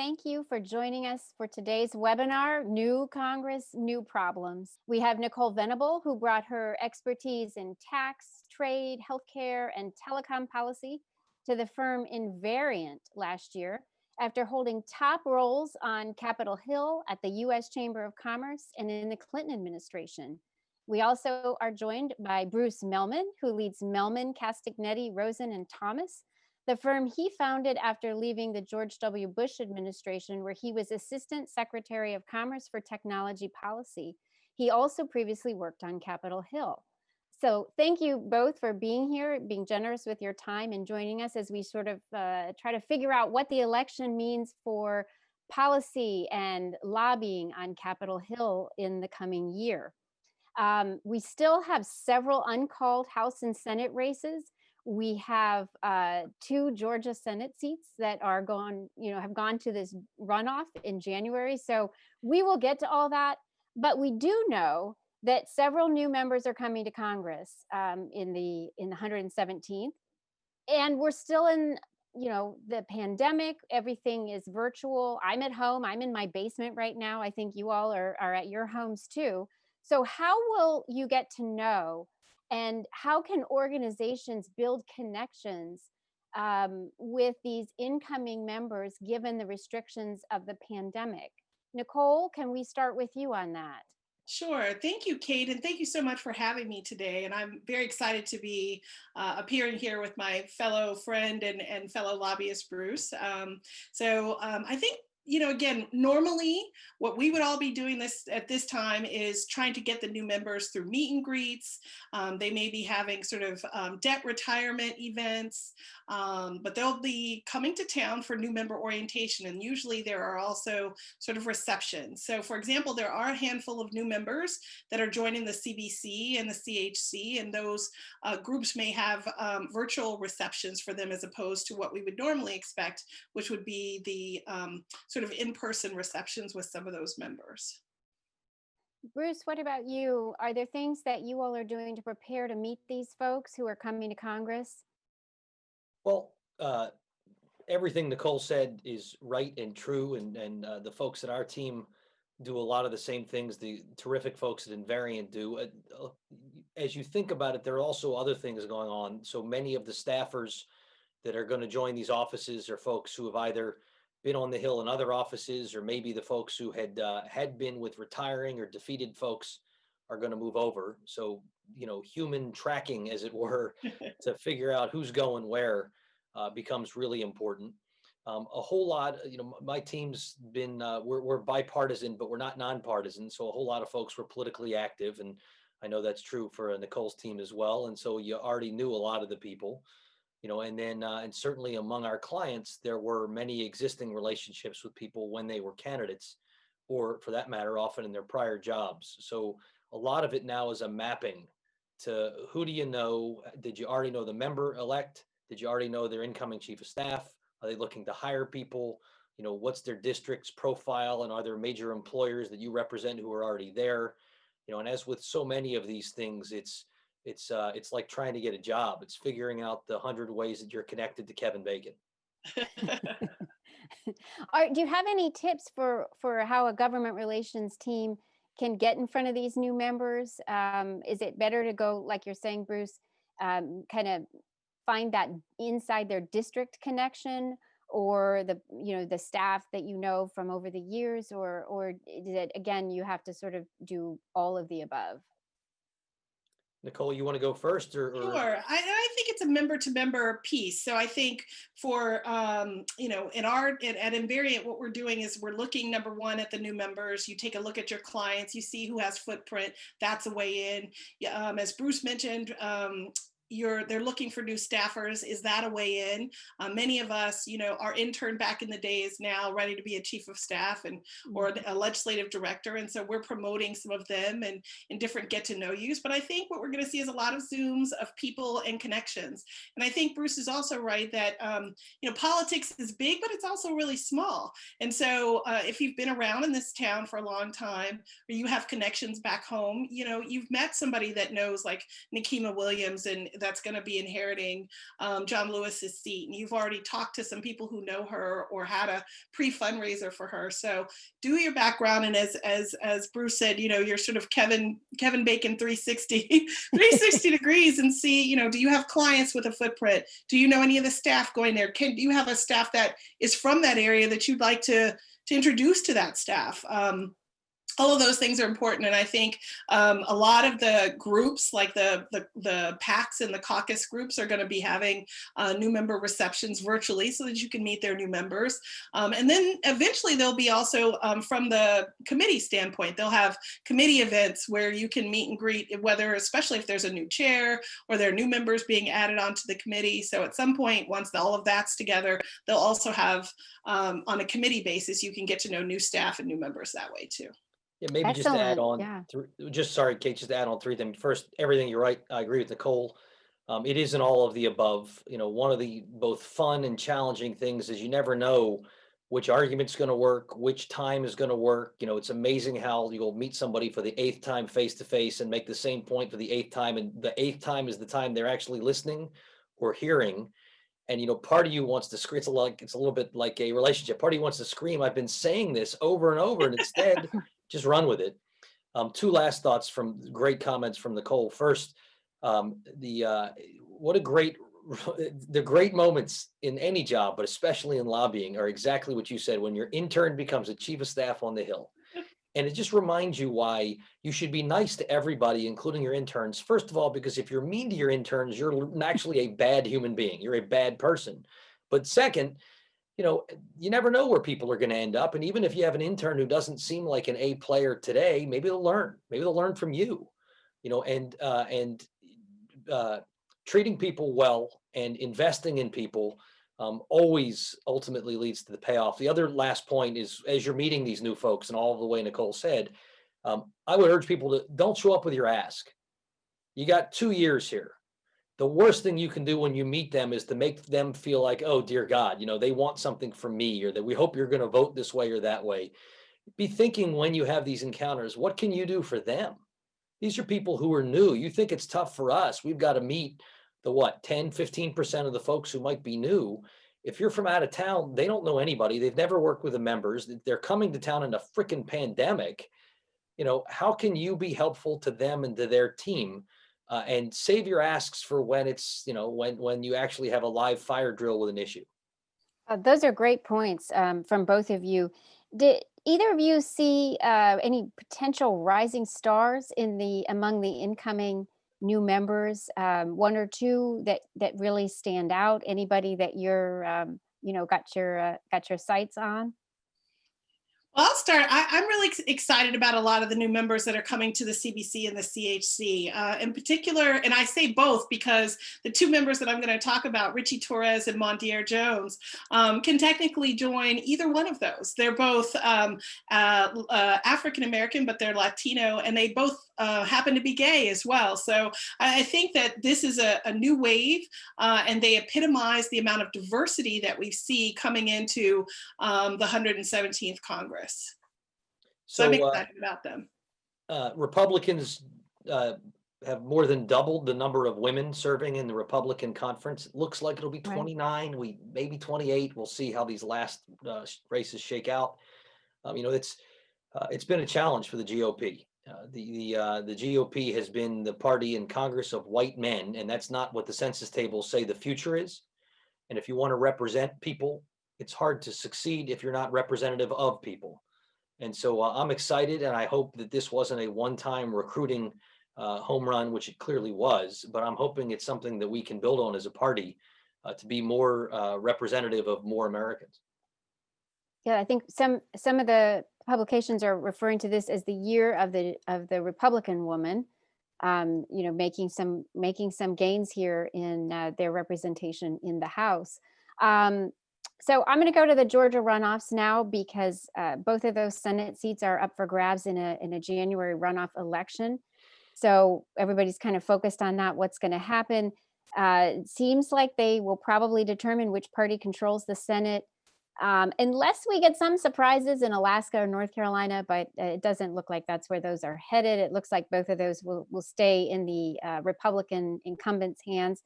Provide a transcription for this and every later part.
thank you for joining us for today's webinar, New Congress, New Problems. We have Nicole Venable, who brought her expertise in tax, trade, healthcare, and telecom policy to the firm Invariant last year after holding top roles on Capitol Hill at the U.S. Chamber of Commerce and in the Clinton administration. We also are joined by Bruce Mehlman, who leads Mehlman Castagnetti Rosen Thomas, the firm he founded after leaving the George W. Bush administration, where he was Assistant Secretary of Commerce for Technology Policy. He also previously worked on Capitol Hill. So thank you both for being here, being generous with your time and joining us as we sort of try to figure out what the election means for policy and lobbying on Capitol Hill in the coming year. We still have several uncalled House and Senate races. We have 2 Georgia Senate seats that are have gone to this runoff in January. So we will get to all that. But we do know that several new members are coming to Congress in the 117th. And we're still in, the pandemic. Everything is virtual. I'm at home. I'm in my basement right now. I think you all are at your homes too. So how will you get to know, and how can organizations build connections with these incoming members given the restrictions of the pandemic? Nicole, can we start with you on that? Sure. Thank you, Kate, and thank you so much for having me today. And I'm very excited to be appearing here with my fellow friend and fellow lobbyist, Bruce. I think, again, normally what we would all be doing at this time is trying to get the new members through meet and greets. They may be having sort of debt retirement events, but they'll be coming to town for new member orientation. And usually there are also sort of receptions. So for example, there are a handful of new members that are joining the CBC and the CHC, and those groups may have virtual receptions for them as opposed to what we would normally expect, which would be the sort of in-person receptions with some of those members. Bruce, what about you? Are there things that you all are doing to prepare to meet these folks who are coming to Congress? Well, everything Nicole said is right and true, and the folks at our team do a lot of the same things the terrific folks at Invariant do. As you think about it, there are also other things going on. So many of the staffers that are going to join these offices are folks who have either been on the Hill in other offices, or maybe the folks who had been with retiring or defeated folks are going to move over. So, human tracking, as it were, to figure out who's going where becomes really important. A whole lot, my team's been, we're bipartisan, but we're not nonpartisan. So a whole lot of folks were politically active. And I know that's true for Nicole's team as well. And so you already knew a lot of the people. And then, and certainly among our clients, there were many existing relationships with people when they were candidates, or for that matter, often in their prior jobs. So a lot of it now is a mapping to who do you know? Did you already know the member-elect? Did you already know their incoming chief of staff? Are they looking to hire people? What's their district's profile? And are there major employers that you represent who are already there? And as with so many of these things, it's like trying to get a job. It's figuring out the 100 ways that you're connected to Kevin Bacon. Do you have any tips for how a government relations team can get in front of these new members? Is it better to go, like you're saying, Bruce, kind of find that inside their district connection, or the staff that from over the years, or is it, again, you have to sort of do all of the above? Nicole, you want to go first? Or... Sure. I think it's a member-to-member piece. So I think for, at Invariant, what we're doing is we're looking, number one, at the new members. You take a look at your clients, you see who has footprint. That's a way in. As Bruce mentioned, they're looking for new staffers. Is that a way in? Many of us, our intern back in the day is now ready to be a chief of staff or a legislative director. And so we're promoting some of them and in different get to know yous. But I think what we're going to see is a lot of Zooms of people and connections. And I think Bruce is also right that, politics is big, but it's also really small. And so if you've been around in this town for a long time, or you have connections back home, you've met somebody that knows, like Nikema Williams and that's going to be inheriting John Lewis's seat. And you've already talked to some people who know her or had a pre-fundraiser for her. So do your background. And as Bruce said, you're sort of Kevin Bacon 360 degrees, and see, do you have clients with a footprint? Do you know any of the staff going there? Do you have a staff that is from that area that you'd like to introduce to that staff? All of those things are important. And I think a lot of the groups, like the PACs and the caucus groups, are going to be having new member receptions virtually so that you can meet their new members. And then eventually there'll be also, from the committee standpoint, they'll have committee events where you can meet and greet, especially if there's a new chair or there are new members being added onto the committee. So at some point, once all of that's together, they'll also have, on a committee basis, you can get to know new staff and new members that way too. Yeah, maybe just to add Excellent. on, Yeah. sorry, Kate, just to add on three things. First, everything you're right. I agree with Nicole. It isn't all of the above. One of the both fun and challenging things is you never know which argument's going to work, which time is going to work. It's amazing how you'll meet somebody for the 8th time face to face and make the same point for the 8th time, and the 8th time is the time they're actually listening or hearing. And part of you wants to scream. It's a little bit like a relationship. Part of you wants to scream, "I've been saying this over and over," and instead just run with it. Two last thoughts from great comments from Nicole. First, the great moments in any job, but especially in lobbying, are exactly what you said, when your intern becomes a chief of staff on the Hill. And it just reminds you why you should be nice to everybody, including your interns. First of all, because if you're mean to your interns, you're actually a bad human being. You're a bad person. But second, you never know where people are going to end up. And even if you have an intern who doesn't seem like an A player today, maybe they'll learn. Maybe they'll learn from you. And treating people well and investing in people always ultimately leads to the payoff. The other last point is, as you're meeting these new folks, and all of the way Nicole said, I would urge people to don't show up with your ask. You got 2 years here. The worst thing you can do when you meet them is to make them feel like, oh, dear God, they want something from me, or that we hope you're going to vote this way or that way. Be thinking when you have these encounters, what can you do for them? These are people who are new. You think it's tough for us. We've got to meet the 10, 15% of the folks who might be new. If you're from out of town, they don't know anybody. They've never worked with the members. They're coming to town in a freaking pandemic. How can you be helpful to them and to their team? And save your asks for when it's, when you actually have a live fire drill with an issue. Those are great points from both of you. Did either of you see any potential rising stars among the incoming new members? One or two that really stand out? Anybody that you're got your sights on? Well, I'll start. I'm really excited about a lot of the new members that are coming to the CBC and the CHC in particular. And I say both because the two members that I'm going to talk about, Richie Torres and Mondier Jones, can technically join either one of those. They're both African-American, but they're Latino, and they both happen to be gay as well. So I think that this is a new wave, and they epitomize the amount of diversity that we see coming into the 117th Congress. So I'm excited about them. Republicans have more than doubled the number of women serving in the Republican conference. It looks like it'll be 29, maybe 28. We'll see how these last races shake out. It's been a challenge for the GOP. The GOP has been the party in Congress of white men, and that's not what the census tables say the future is. And if you want to represent people, it's hard to succeed if you're not representative of people. And so I'm excited, and I hope that this wasn't a one-time recruiting home run, which it clearly was, but I'm hoping it's something that we can build on as a party to be more representative of more Americans. Yeah, I think some of the publications are referring to this as the year of the Republican woman, making some gains here in their representation in the House. So I'm going to go to the Georgia runoffs now, because both of those Senate seats are up for grabs in a January runoff election. So everybody's kind of focused on that, what's going to happen. It seems like they will probably determine which party controls the Senate unless we get some surprises in Alaska or North Carolina, but it doesn't look like that's where those are headed. It looks like both of those will stay in the Republican incumbents' hands.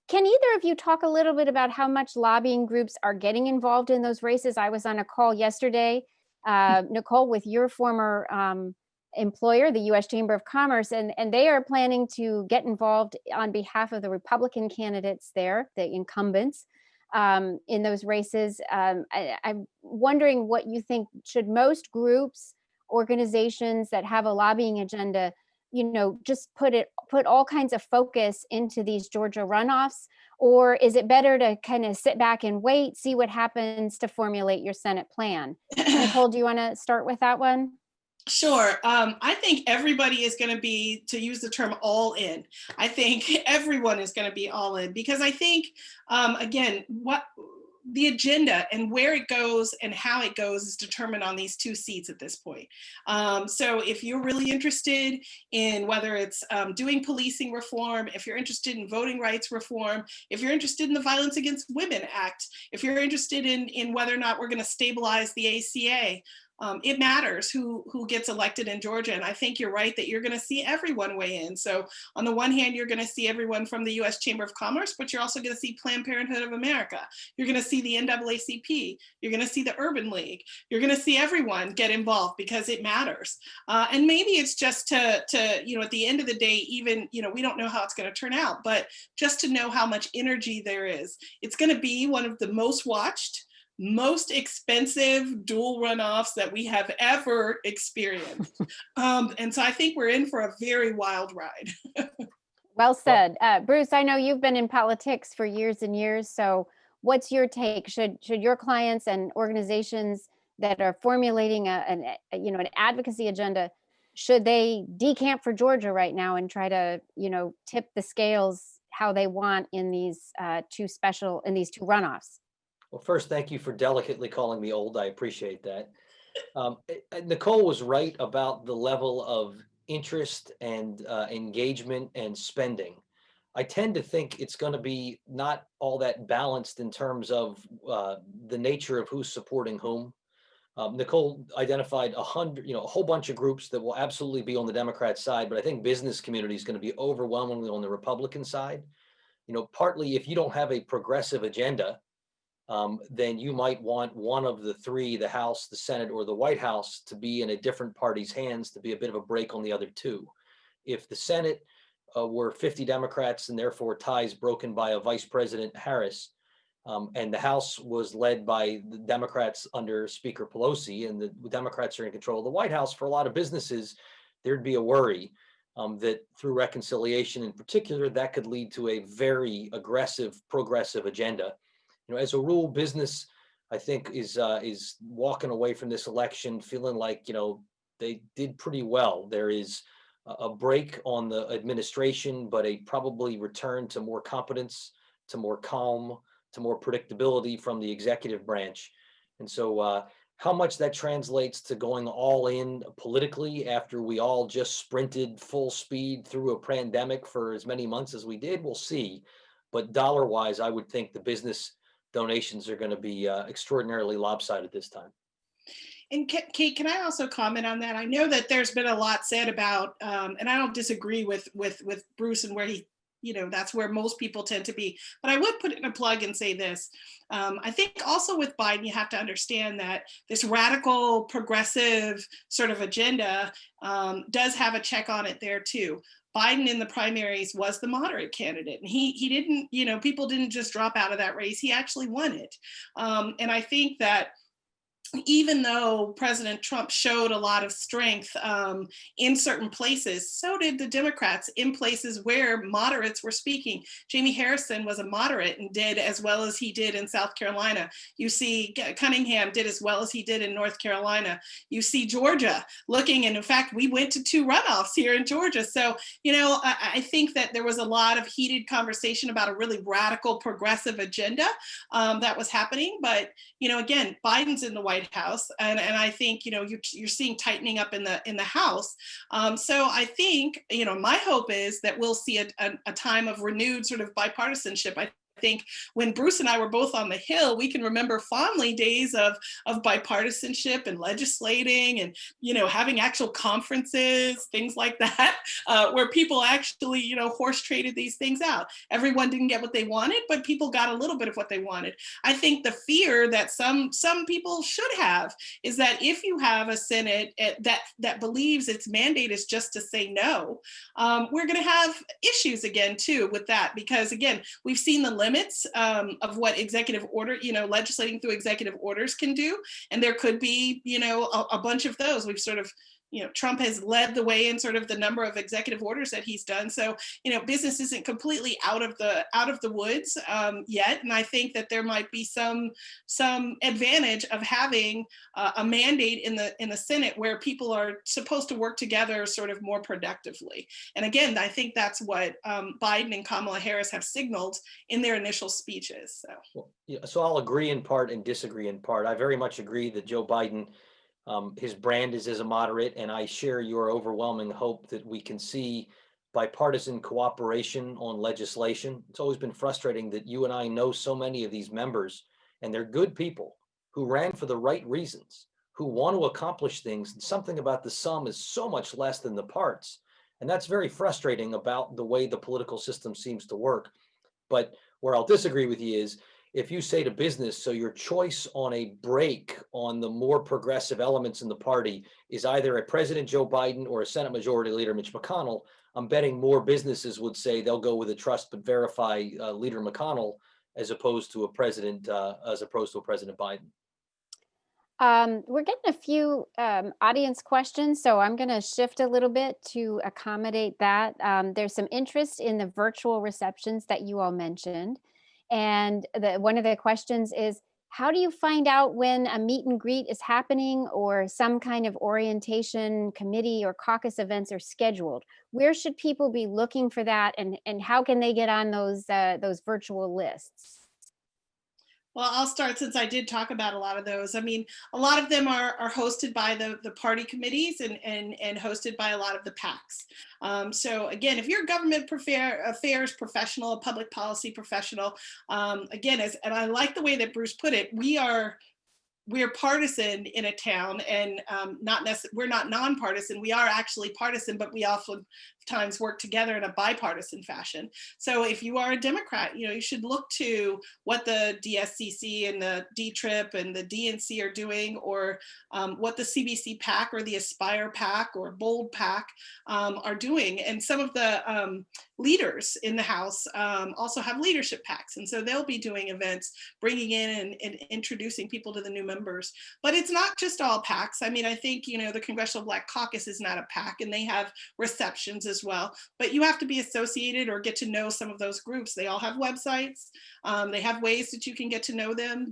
Can either of you talk a little bit about how much lobbying groups are getting involved in those races? I was on a call yesterday, Nicole, with your former employer, the U.S. Chamber of Commerce, and they are planning to get involved on behalf of the Republican candidates there, the incumbents, in those races. I'm wondering what you think. Should most groups, organizations that have a lobbying agenda, just put all kinds of focus into these Georgia runoffs, or is it better to kind of sit back and wait, see what happens to formulate your Senate plan? Nicole, do you want to start with that one? Sure. I think everybody is going to be, to use the term, all in. I think everyone is going to be all in, because I think, again, what the agenda and where it goes and how it goes is determined on these two seats at this point. So if you're really interested in whether it's doing policing reform, if you're interested in voting rights reform, if you're interested in the Violence Against Women Act, if you're interested in whether or not we're going to stabilize the ACA, it matters who gets elected in Georgia. And I think you're right that you're going to see everyone weigh in. So on the one hand, you're going to see everyone from the U.S. Chamber of Commerce, but you're also going to see Planned Parenthood of America. You're going to see the NAACP. You're going to see the Urban League. You're going to see everyone get involved because it matters. And maybe it's just to at the end of the day, even, we don't know how it's going to turn out, but just to know how much energy there is. It's going to be one of the most watched, most expensive dual runoffs that we have ever experienced. And so I think we're in for a very wild ride. Well said. Bruce, I know you've been in politics for years and years. So what's your take? Should your clients and organizations that are formulating an advocacy agenda, should they decamp for Georgia right now and try to, tip the scales how they want in these two runoffs? Well, first, thank you for delicately calling me old. I appreciate that. Nicole was right about the level of interest and engagement and spending. I tend to think it's going to be not all that balanced in terms of the nature of who's supporting whom. Nicole identified a whole bunch of groups that will absolutely be on the Democrat side, but I think business community is going to be overwhelmingly on the Republican side. Partly if you don't have a progressive agenda, then you might want one of the three, the House, the Senate, or the White House, to be in a different party's hands to be a bit of a break on the other two. If the Senate were 50 Democrats and therefore ties broken by a Vice President Harris, and the House was led by the Democrats under Speaker Pelosi, and the Democrats are in control of the White House, for a lot of businesses, there'd be a worry that through reconciliation in particular, that could lead to a very aggressive, progressive agenda. As a rule, business, I think, is walking away from this election feeling like, they did pretty well. There is a break on the administration, but a probably return to more competence, to more calm, to more predictability from the executive branch. And so how much that translates to going all in politically after we all just sprinted full speed through a pandemic for as many months as we did, we'll see. But dollar-wise, I would think the business donations are going to be extraordinarily lopsided this time. And Kate, can I also comment on that? I know that there's been a lot said about, and I don't disagree with Bruce and where he, that's where most people tend to be. But I would put in a plug and say this. I think also with Biden, you have to understand that this radical, progressive sort of agenda does have a check on it there too. Biden in the primaries was the moderate candidate, and he didn't, people didn't just drop out of that race. He actually won it. And I think that even though President Trump showed a lot of strength in certain places, so did the Democrats in places where moderates were speaking. Jamie Harrison was a moderate and did as well as he did in South Carolina. You see Cunningham did as well as he did in North Carolina. You see Georgia looking, and in fact, we went to 2 runoffs here in Georgia. So, I think that there was a lot of heated conversation about a really radical progressive agenda that was happening. But, again, Biden's in the White House, and I think you're seeing tightening up in the House. So I think my hope is that we'll see a time of renewed sort of bipartisanship. I think when Bruce and I were both on the Hill, we can remember fondly days of bipartisanship and legislating and, having actual conferences, things like that, where people actually, horse traded these things out. Everyone didn't get what they wanted, but people got a little bit of what they wanted. I think the fear that some people should have is that if you have a Senate that believes its mandate is just to say no, we're going to have issues again too with that, because again, we've seen the limits of what executive order, legislating through executive orders can do, and there could be, a bunch of those. We've sort of, Trump has led the way in sort of the number of executive orders that he's done. So, business isn't completely out of the woods yet. And I think that there might be some advantage of having a mandate in the Senate where people are supposed to work together sort of more productively. And again, I think that's what Biden and Kamala Harris have signaled in their initial speeches. So, well, yeah, so I'll agree in part and disagree in part. I very much agree that Joe Biden, his brand is as a moderate, and I share your overwhelming hope that we can see bipartisan cooperation on legislation. It's always been frustrating that you and I know so many of these members, and they're good people who ran for the right reasons, who want to accomplish things, and something about the sum is so much less than the parts. And that's very frustrating about the way the political system seems to work. But where I'll disagree with you is, if you say to business, so your choice on a break on the more progressive elements in the party is either a President Joe Biden or a Senate Majority Leader Mitch McConnell, I'm betting more businesses would say they'll go with a trust but verify Leader McConnell as opposed to a President Biden. We're getting a few audience questions, so I'm going to shift a little bit to accommodate that. There's some interest in the virtual receptions that you all mentioned. And one of the questions is, how do you find out when a meet and greet is happening or some kind of orientation committee or caucus events are scheduled? Where should people be looking for that, and how can they get on those virtual lists? Well, I'll start since I did talk about a lot of those. I mean, a lot of them are hosted by the party committees and hosted by a lot of the PACs. So again, if you're a government affairs professional, a public policy professional, again, and I like the way that Bruce put it, we're partisan in a town, and we're not nonpartisan. We are actually partisan, but we oftentimes work together in a bipartisan fashion. So if you are a Democrat, you should look to what the DSCC and the DTRIP and the DNC are doing, or what the CBC PAC or the Aspire PAC or Bold PAC are doing. And some of the leaders in the House also have leadership PACs. And so they'll be doing events, bringing in and introducing people to the new members. But it's not just all PACs. I mean, I think, the Congressional Black Caucus is not a PAC, and they have receptions as well. But you have to be associated or get to know some of those groups. They all have websites. They have ways that you can get to know them.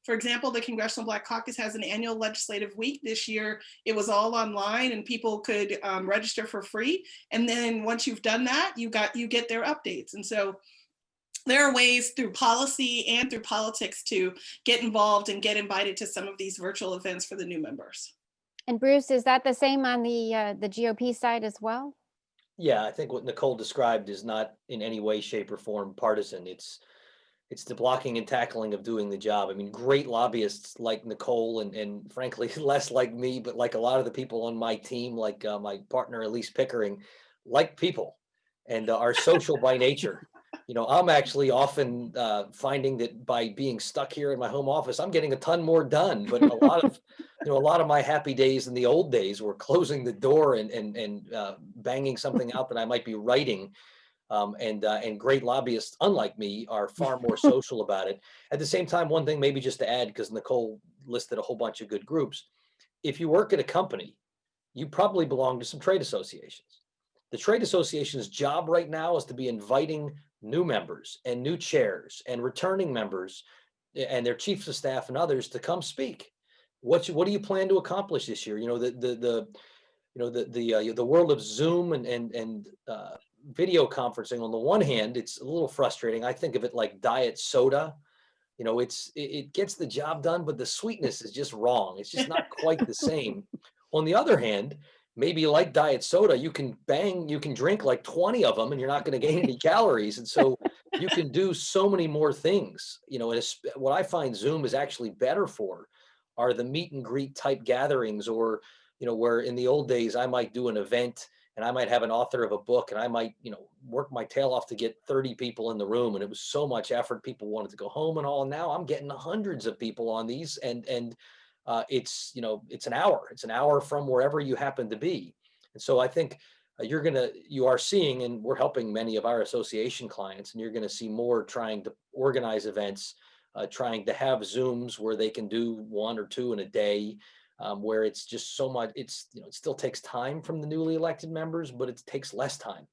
For example, the Congressional Black Caucus has an annual legislative week. This year, it was all online, and people could register for free. And then once you've done that, you get their updates. And so there are ways through policy and through politics to get involved and get invited to some of these virtual events for the new members. And Bruce, is that the same on the GOP side as well? Yeah, I think what Nicole described is not in any way, shape, or form partisan. It's the blocking and tackling of doing the job. I mean, great lobbyists like Nicole and frankly, less like me, but like a lot of the people on my team, like my partner, Elise Pickering, like people and are social by nature. I'm actually often finding that by being stuck here in my home office, I'm getting a ton more done. But a lot of my happy days in the old days were closing the door and banging something out that I might be writing. And great lobbyists, unlike me, are far more social about it. At the same time, one thing maybe just to add, because Nicole listed a whole bunch of good groups. If you work at a company, you probably belong to some trade associations. The trade association's job right now is to be inviting new members and new chairs and returning members and their chiefs of staff and others to come speak. What do you plan to accomplish this year? The world of Zoom and video conferencing, on the one hand, it's a little frustrating. I think of it like diet soda. It gets the job done, but the sweetness is just wrong. It's just not quite the same. On the other hand, maybe like diet soda, you can drink like 20 of them and you're not going to gain any calories. And so you can do so many more things, you know, and what I find Zoom is actually better for are the meet and greet type gatherings, or, you know, where in the old days I might do an event and I might have an author of a book and I might, you know, work my tail off to get 30 people in the room. And it was so much effort. People wanted to go home and all. And now I'm getting hundreds of people on these, and it's, you know, it's an hour from wherever you happen to be. And so I think you are seeing, and we're helping many of our association clients, and you're going to see more trying to organize events, trying to have Zooms where they can do one or two in a day, where it's just so much, it's, you know, it still takes time from the newly elected members, but it takes less time.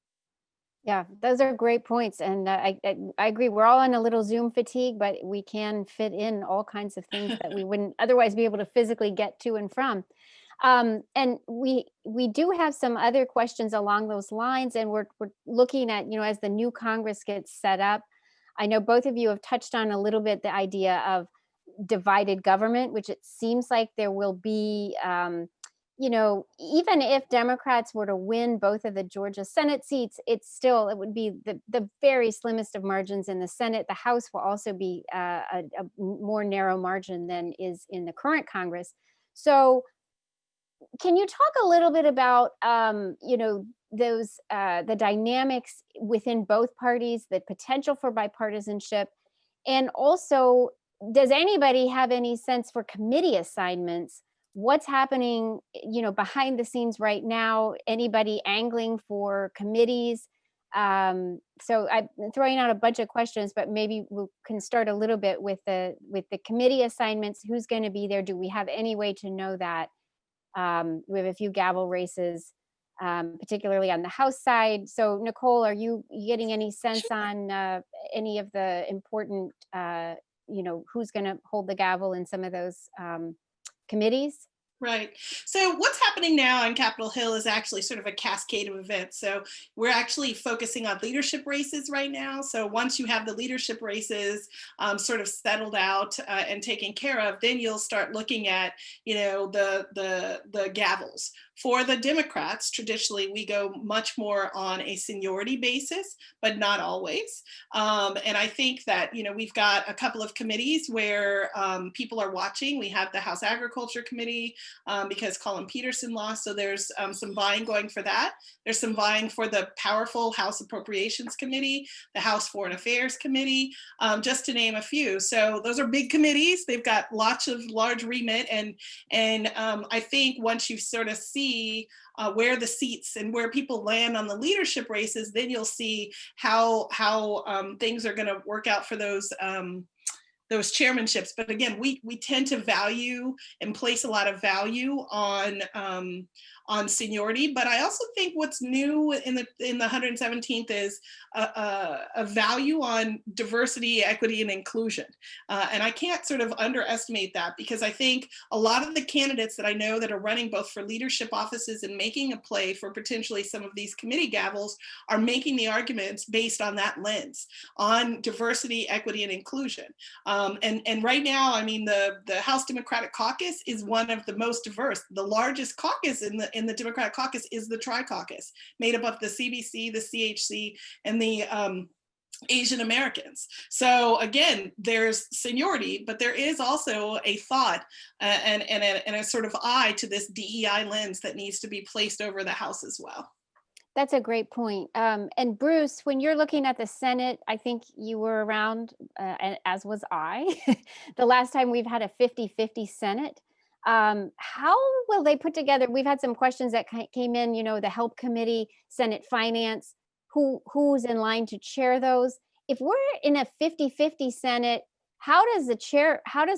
Yeah, those are great points. And I agree. We're all on a little Zoom fatigue, but we can fit in all kinds of things that we wouldn't otherwise be able to physically get to and from. And we do have some other questions along those lines, and we're looking at, you know, as the new Congress gets set up. I know both of you have touched on a little bit the idea of divided government, which it seems like there will be. You know, even if Democrats were to win both of the Georgia Senate seats, it would be the very slimmest of margins in the Senate. The House will also be a more narrow margin than is in the current Congress. So can you talk a little bit about, you know, those the dynamics within both parties, the potential for bipartisanship, and also, does anybody have any sense for committee assignments? What's happening, you know, behind the scenes right now? Anybody angling for committees? So I'm throwing out a bunch of questions, but maybe we can start a little bit with the committee assignments. Who's going to be there? Do we have any way to know that? We have a few gavel races, particularly on the House side. So Nicole, are you getting any sense on any of the important, you know, who's going to hold the gavel in some of those committees? Right. So what's happening now on Capitol Hill is actually sort of a cascade of events. So we're actually focusing on leadership races right now. So once you have the leadership races sort of settled out and taken care of, then you'll start looking at, you know, the gavels. For the Democrats, traditionally, we go much more on a seniority basis, but not always. And I think that, you know, we've got a couple of committees where people are watching. We have the House Agriculture Committee because Colin Peterson lost. So there's some vying going for that. There's some vying for the powerful House Appropriations Committee, the House Foreign Affairs Committee, just to name a few. So those are big committees. They've got lots of large remit. And I think once you sort of see where the seats and where people land on the leadership races, then you'll see how things are going to work out for those chairmanships. But again, we tend to value and place a lot of value on seniority. But I also think what's new in the 117th is a value on diversity, equity, and inclusion. And I can't sort of underestimate that, because I think a lot of the candidates that I know that are running both for leadership offices and making a play for potentially some of these committee gavels are making the arguments based on that lens, on diversity, equity, and inclusion. And right now, I mean, the House Democratic Caucus is one of the most diverse. The largest caucus in the Democratic Caucus is the Tri-Caucus, made up of the CBC, the CHC, and the Asian Americans. So again, there's seniority, but there is also a thought and a sort of eye to this DEI lens that needs to be placed over the House as well. That's a great point. And Bruce, when you're looking at the Senate, I think you were around, as was I, the last time we've had a 50-50 Senate. How will they put together? We've had some questions that came in, you know, the Help Committee, Senate Finance, who's in line to chair those? If we're in a 50-50 Senate, how does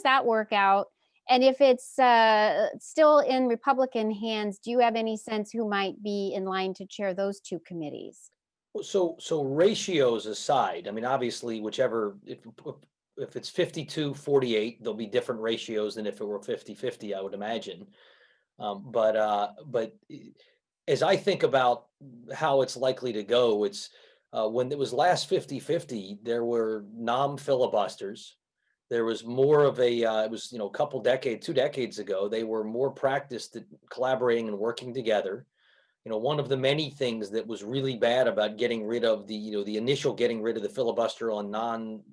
that work out? And if it's still in Republican hands, do you have any sense who might be in line to chair those two committees? So ratios aside, I mean, obviously, whichever, if it's 52-48, there'll be different ratios than if it were 50-50, I would imagine. But as I think about how it's likely to go, it's when it was last 50-50, there were non-filibusters. There was more of a, it was, you know, 2 decades ago, they were more practiced at collaborating and working together. one of the many things that was really bad about getting rid of the initial getting rid of the filibuster on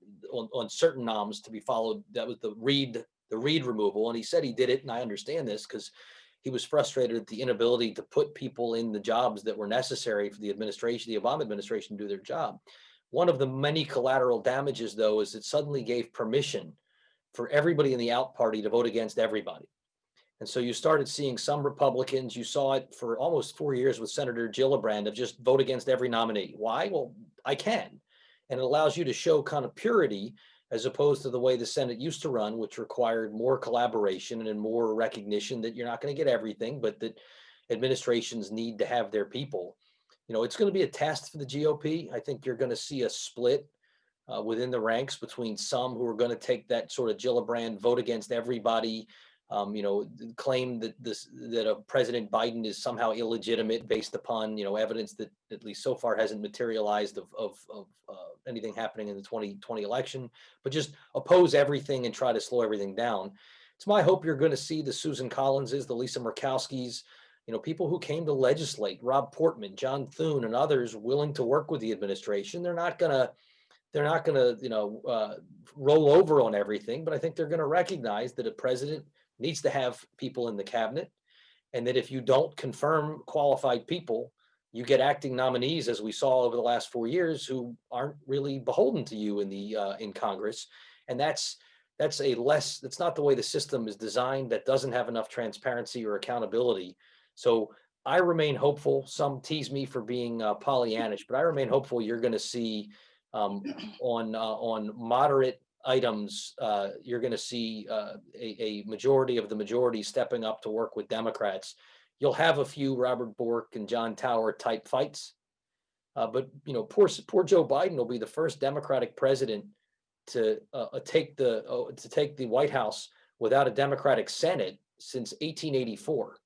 certain noms to be followed, that was the Reid removal. And he said he did it, and I understand this because he was frustrated at the inability to put people in the jobs that were necessary for the Obama administration, to do their job. One of the many collateral damages, though, is it suddenly gave permission for everybody in the out party to vote against everybody. And so you started seeing some Republicans, you saw it for almost 4 years with Senator Gillibrand, of just vote against every nominee. Why? Well, I can. And it allows you to show kind of purity, as opposed to the way the Senate used to run, which required more collaboration and more recognition that you're not going to get everything, but that administrations need to have their people. It's going to be a test for the GOP. I think you're going to see a split within the ranks between some who are going to take that sort of Gillibrand vote against everybody, claim that President Biden is somehow illegitimate based upon evidence that at least so far hasn't materialized of anything happening in the 2020 election, but just oppose everything and try to slow everything down. It's my hope you're going to see the Susan Collinses, the Lisa Murkowskis, people who came to legislate, Rob Portman, John Thune, and others willing to work with the administration. They're not going to roll over on everything, but I think they're going to recognize that a president needs to have people in the cabinet, and that if you don't confirm qualified people, you get acting nominees, as we saw over the last 4 years, who aren't really beholden to you in Congress. And that's not the way the system is designed. That doesn't have enough transparency or accountability. So I remain hopeful. Some tease me for being Pollyannish, but I remain hopeful you're going to see on moderate items, you're going to see a majority of the majority stepping up to work with Democrats. You'll have a few Robert Bork and John Tower type fights, but poor Joe Biden will be the first Democratic president to take the White House without a Democratic Senate since 1884,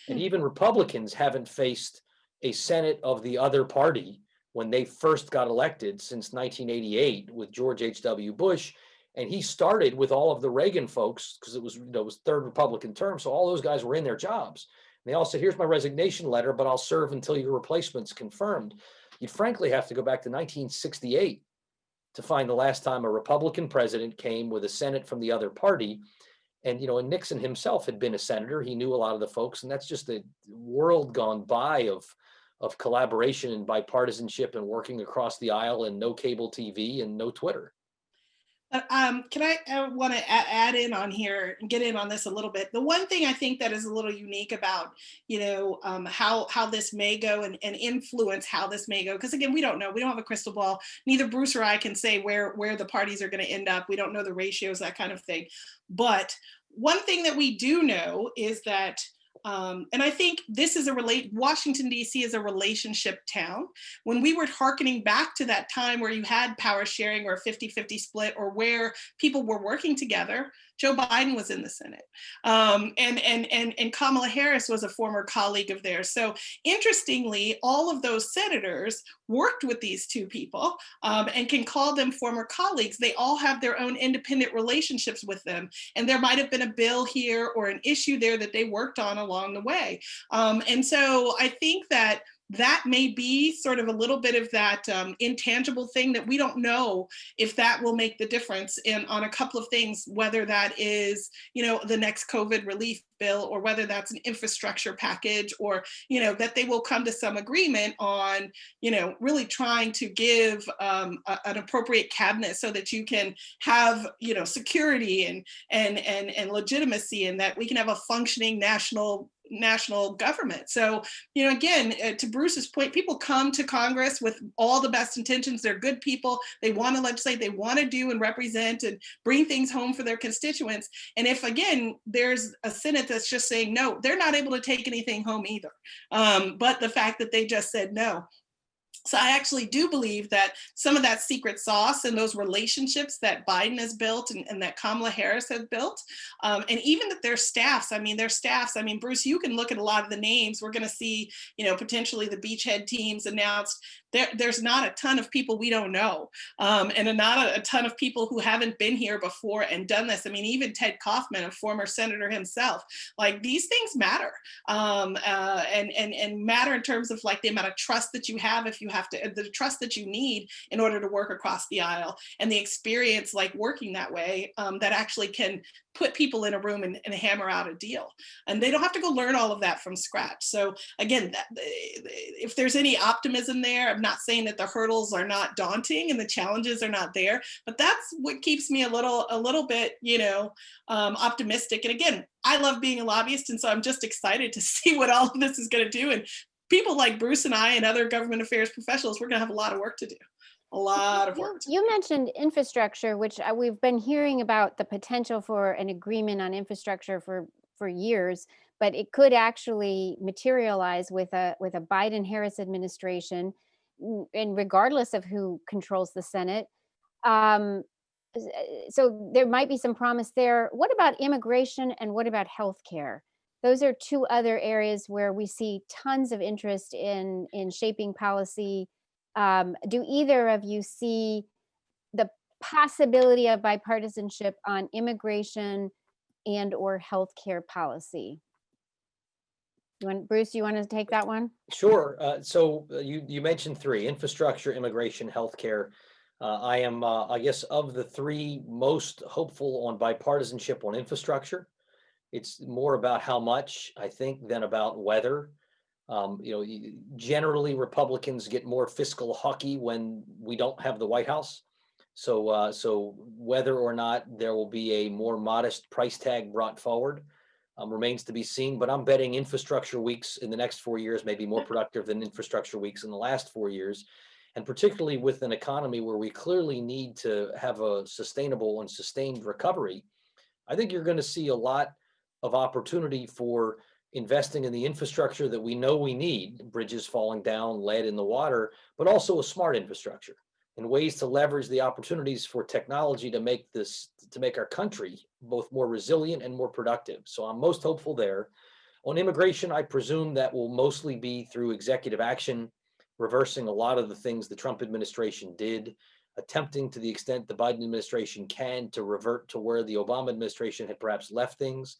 and even Republicans haven't faced a Senate of the other party when they first got elected since 1988 with George H.W. Bush. And he started with all of the Reagan folks, because it was third Republican term. So all those guys were in their jobs. And they all said, here's my resignation letter, but I'll serve until your replacement's confirmed. You'd frankly have to go back to 1968 to find the last time a Republican president came with a Senate from the other party. And, and Nixon himself had been a senator. He knew a lot of the folks, and that's just a world gone by of collaboration and bipartisanship and working across the aisle, and no cable TV and no Twitter. Can I want to add in on here and get in on this a little bit. The one thing I think that is a little unique about, how this may go and influence how this may go, because again, we don't know. We don't have a crystal ball. Neither Bruce or I can say where the parties are going to end up. We don't know the ratios, that kind of thing. But one thing that we do know is that and I think this is Washington, D.C. is a relationship town. When we were hearkening back to that time where you had power sharing or a 50-50 split, or where people were working together, Joe Biden was in the Senate. And Kamala Harris was a former colleague of theirs. So interestingly, all of those senators worked with these two people and can call them former colleagues. They all have their own independent relationships with them. And there might have been a bill here or an issue there that they worked on along the way. And so I think that may be sort of a little bit of that intangible thing that we don't know if that will make the difference on a couple of things, whether that is, the next COVID relief bill, or whether that's an infrastructure package, or, that they will come to some agreement on, really trying to give an appropriate cabinet so that you can have, security and legitimacy, and that we can have a functioning national government. So, again, to Bruce's point, people come to Congress with all the best intentions. They're good people. They want to legislate. They want to do and represent and bring things home for their constituents. And if, again, there's a Senate that's just saying no, they're not able to take anything home either. But the fact that they just said no. So I actually do believe that some of that secret sauce and those relationships that Biden has built and that Kamala Harris has built, and even that their staffs, Bruce, you can look at a lot of the names. We're going to see, potentially the beachhead teams announced. There's not a ton of people we don't know, and not a ton of people who haven't been here before and done this. I mean, even Ted Kaufman, a former senator himself, like these things matter, and matter in terms of like the amount of trust that you have if you have to, the trust that you need in order to work across the aisle, and the experience like working that way, that actually can put people in a room and hammer out a deal. And they don't have to go learn all of that from scratch. So again, if there's any optimism there, I'm not saying that the hurdles are not daunting and the challenges are not there, but that's what keeps me a little bit, optimistic. And again, I love being a lobbyist, and so I'm just excited to see what all of this is going to do. And people like Bruce and I and other government affairs professionals, we're going to have a lot of work to do. A lot of work. You mentioned infrastructure, which we've been hearing about the potential for an agreement on infrastructure for years, but it could actually materialize with a Biden-Harris administration, and regardless of who controls the Senate. So there might be some promise there. What about immigration and what about healthcare? Those are two other areas where we see tons of interest in shaping policy. Do either of you see the possibility of bipartisanship on immigration and or healthcare policy? Bruce, you want to take that one? Sure. So you mentioned three: infrastructure, immigration, healthcare. I am, I guess, of the three, most hopeful on bipartisanship on infrastructure. It's more about how much, I think, than about whether. Generally Republicans get more fiscal hockey when we don't have the White House. So whether or not there will be a more modest price tag brought forward remains to be seen. But I'm betting infrastructure weeks in the next 4 years may be more productive than infrastructure weeks in the last 4 years. And particularly with an economy where we clearly need to have a sustainable and sustained recovery, I think you're going to see a lot of opportunity for investing in the infrastructure that we know we need, bridges falling down, lead in the water, but also a smart infrastructure and ways to leverage the opportunities for technology to make our country both more resilient and more productive. So I'm most hopeful there. On immigration, I presume that will mostly be through executive action, reversing a lot of the things the Trump administration did, attempting to the extent the Biden administration can to revert to where the Obama administration had perhaps left things.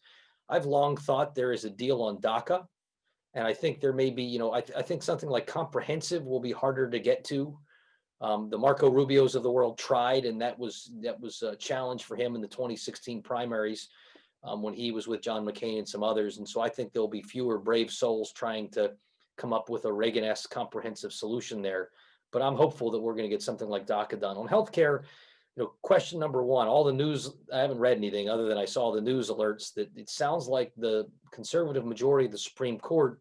I've long thought there is a deal on DACA, and I think there may be, I think something like comprehensive will be harder to get to. The Marco Rubios of the world tried, and that was a challenge for him in the 2016 primaries when he was with John McCain and some others. And so I think there'll be fewer brave souls trying to come up with a Reagan-esque comprehensive solution there. But I'm hopeful that we're going to get something like DACA done. On healthcare, question number one, all the news, I haven't read anything other than I saw the news alerts that it sounds like the conservative majority of the Supreme Court,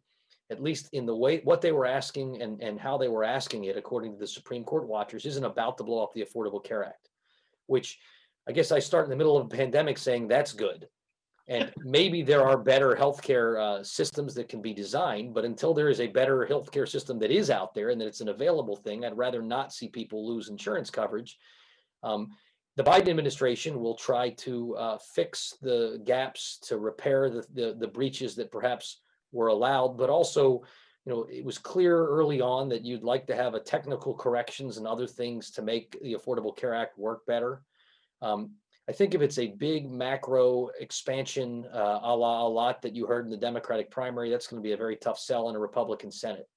at least in the way, what they were asking and how they were asking it, according to the Supreme Court watchers, isn't about to blow up the Affordable Care Act, which I guess I start in the middle of a pandemic saying that's good. And maybe there are better healthcare systems that can be designed, but until there is a better healthcare system that is out there and that it's an available thing, I'd rather not see people lose insurance coverage. The Biden administration will try to fix the gaps, to repair the breaches that perhaps were allowed, but also, it was clear early on that you'd like to have a technical corrections and other things to make the Affordable Care Act work better. I think if it's a big macro expansion, a lot that you heard in the Democratic primary, that's going to be a very tough sell in a Republican Senate.